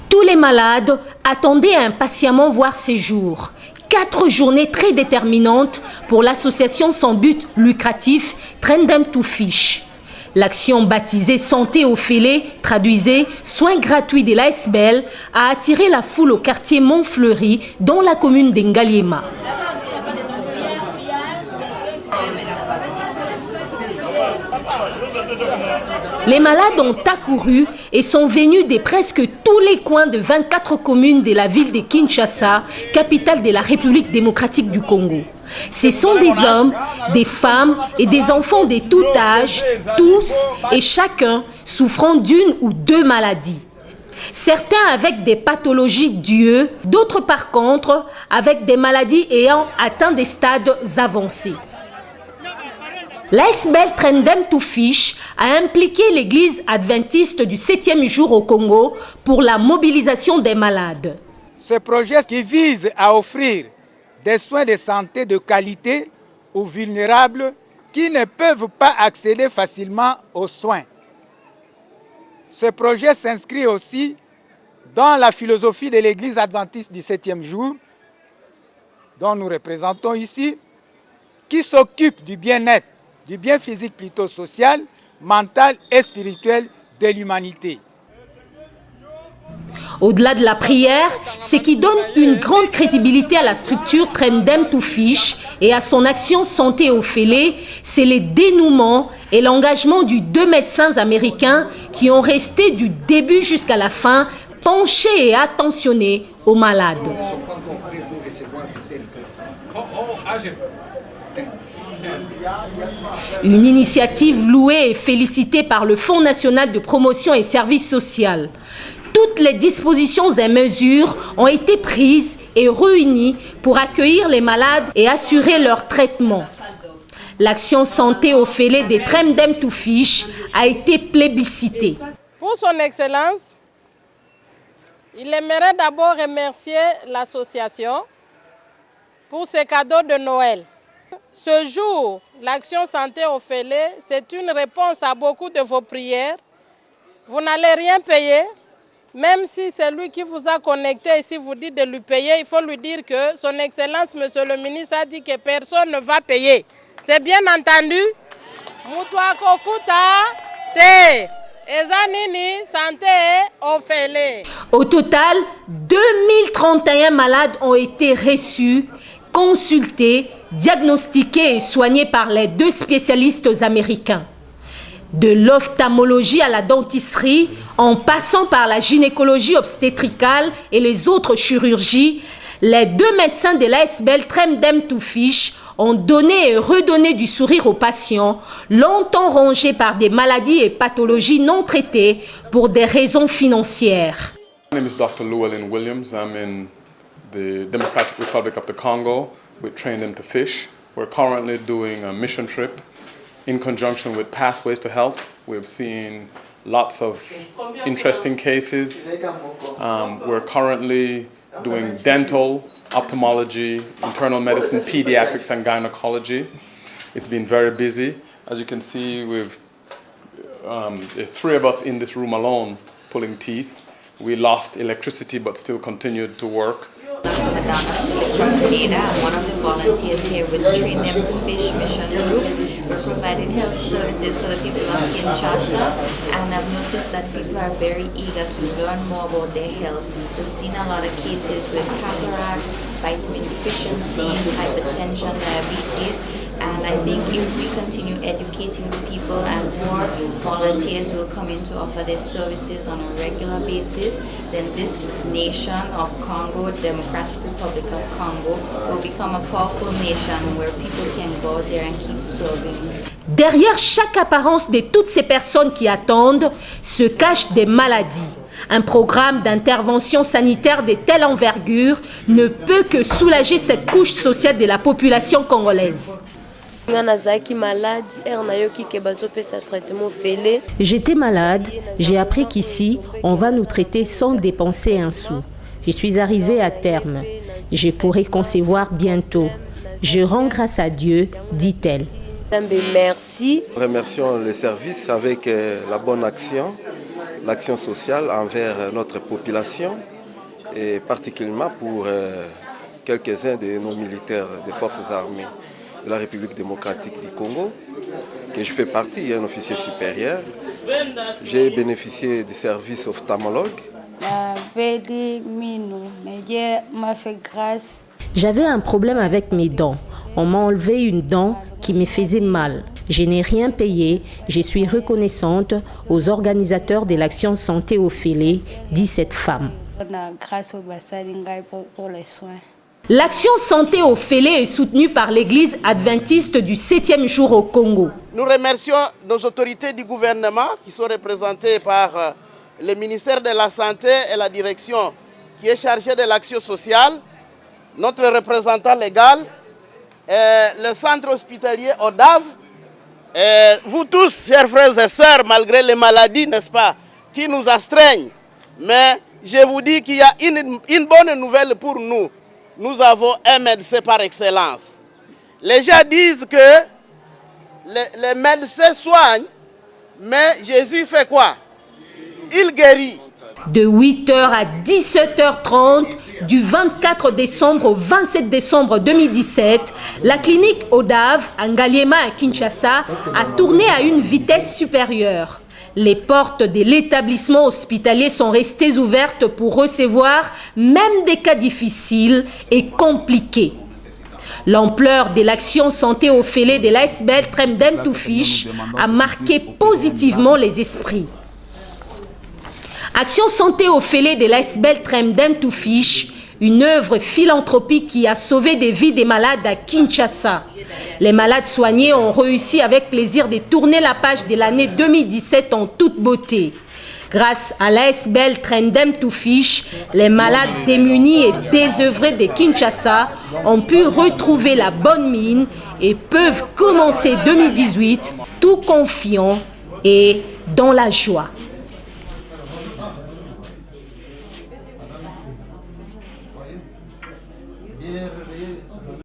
Tous les malades attendaient impatiemment voir ces jours. 4 journées très déterminantes pour l'association sans but lucratif Trendem to Fish. L'action baptisée Santé au Félé, traduisait soins gratuits de l'ASBL, a attiré la foule au quartier Montfleury, dans la commune d'Engaliema. Les malades ont accouru et sont venus de presque tous les coins de 24 communes de la ville de Kinshasa, capitale de la République démocratique du Congo. Ce sont des hommes, des femmes et des enfants de tout âge, tous et chacun souffrant d'une ou deux maladies. Certains avec des pathologies dues, d'autres par contre avec des maladies ayant atteint des stades avancés. L'ASBL Trendem to Fish a impliqué l'église adventiste du 7e jour au Congo pour la mobilisation des malades. Ce projet qui vise à offrir des soins de santé de qualité aux vulnérables qui ne peuvent pas accéder facilement aux soins. Ce projet s'inscrit aussi dans la philosophie de l'église adventiste du 7e jour, dont nous représentons ici, qui s'occupe du bien-être, du bien physique plutôt social, mental et spirituel de l'humanité. Au-delà de la prière, ce qui donne une grande crédibilité à la structure Trendem to Fish et à son action Santé au Félé, c'est le dénouement et l'engagement de 2 médecins américains qui ont resté du début jusqu'à la fin penchés et attentionnés aux malades. Une initiative louée et félicitée par le Fonds national de promotion et services sociaux. Toutes les dispositions et mesures ont été prises et réunies pour accueillir les malades et assurer leur traitement. L'action Santé au Félé des Trendem to Fish a été plébiscitée. Pour son Excellence, il aimerait d'abord remercier l'association pour ses cadeaux de Noël. Ce jour, l'action Santé au Félé, c'est une réponse à beaucoup de vos prières. Vous n'allez rien payer, même si c'est lui qui vous a connecté et si vous dites de lui payer, il faut lui dire que son Excellence, Monsieur le ministre, a dit que personne ne va payer. C'est bien entendu? Mutwa kofuta te. Ezanini Santé au Félé. Au total, 2031 malades ont été reçus, consultés, diagnostiqués et soignés par les 2 spécialistes américains. De l'ophtalmologie à la dentisterie, en passant par la gynécologie obstétricale et les autres chirurgies, les 2 médecins de l'ASBL Trendem to Fish ont donné et redonné du sourire aux patients, longtemps rongés par des maladies et pathologies non traitées pour des raisons financières. My name is Dr. Llewellyn Williams. I'm in the Democratic Republic of the Congo with Trendem to Fish. We're currently doing a mission trip in conjunction with Pathways to Health. We've seen lots of interesting cases. We're currently doing dental, ophthalmology, internal medicine, pediatrics, and gynecology. It's been very busy. As you can see, we've there are 3 of us in this room alone pulling teeth. We lost electricity but still continued to work. From Canada, I'm one of the volunteers here with Trendem to Fish Mission Group. We're providing health services for the people of Kinshasa, and I've noticed that people are very eager to learn more about their health. We've seen a lot of cases with cataracts, vitamin deficiency, hypertension, diabetes, and I think if we continue educating the people and more volunteers will come in to offer their services on a regular basis, then this nation of Congo, Democratic Republic of Congo, will become a powerful nation where people can go there and keep serving. Derrière chaque apparence de toutes ces personnes qui attendent se cachent des maladies. Un programme d'intervention sanitaire de telle envergure ne peut que soulager cette couche sociale de la population congolaise. J'étais malade, j'ai appris qu'ici, on va nous traiter sans dépenser un sou. Je suis arrivée à terme. Je pourrai concevoir bientôt. Je rends grâce à Dieu, dit-elle. Merci. Remercions le service avec la bonne action l'action sociale envers notre population et particulièrement pour quelques-uns de nos militaires des forces armées de la République démocratique du Congo, que je fais partie, un officier supérieur. J'ai bénéficié du service ophtalmologue. J'avais un problème avec mes dents. On m'a enlevé une dent qui me faisait mal. Je n'ai rien payé. Je suis reconnaissante aux organisateurs de l'action santé au filet, dit cette femme. L'action santé au filet est soutenue par l'Église adventiste du 7e jour au Congo. Nous remercions nos autorités du gouvernement qui sont représentées par le ministère de la Santé et la direction qui est chargée de l'action sociale, notre représentant légal, le centre hospitalier ODAV, vous tous, chers frères et sœurs, malgré les maladies, n'est-ce pas, qui nous astreignent. Mais je vous dis qu'il y a une bonne nouvelle pour nous. Nous avons un médecin par excellence. Les gens disent que les médecins soignent, mais Jésus fait quoi? Il guérit. De 8h à 17h30, du 24 décembre au 27 décembre 2017, la clinique ODAV à Ngaliema à Kinshasa a tourné à une vitesse supérieure. Les portes de l'établissement hospitalier sont restées ouvertes pour recevoir même des cas difficiles et compliqués. L'ampleur de l'action santé au filet de l'ASBL Tremdem Toufiche a marqué positivement les esprits. Action santé au filet de l'ASBL Tremdem Toufiche, une œuvre philanthropique qui a sauvé des vies des malades à Kinshasa. Les malades soignés ont réussi avec plaisir de tourner la page de l'année 2017 en toute beauté. Grâce à l'ASBL Tremdem Toufiche, les malades démunis et désœuvrés de Kinshasa ont pu retrouver la bonne mine et peuvent commencer 2018 tout confiants et dans la joie.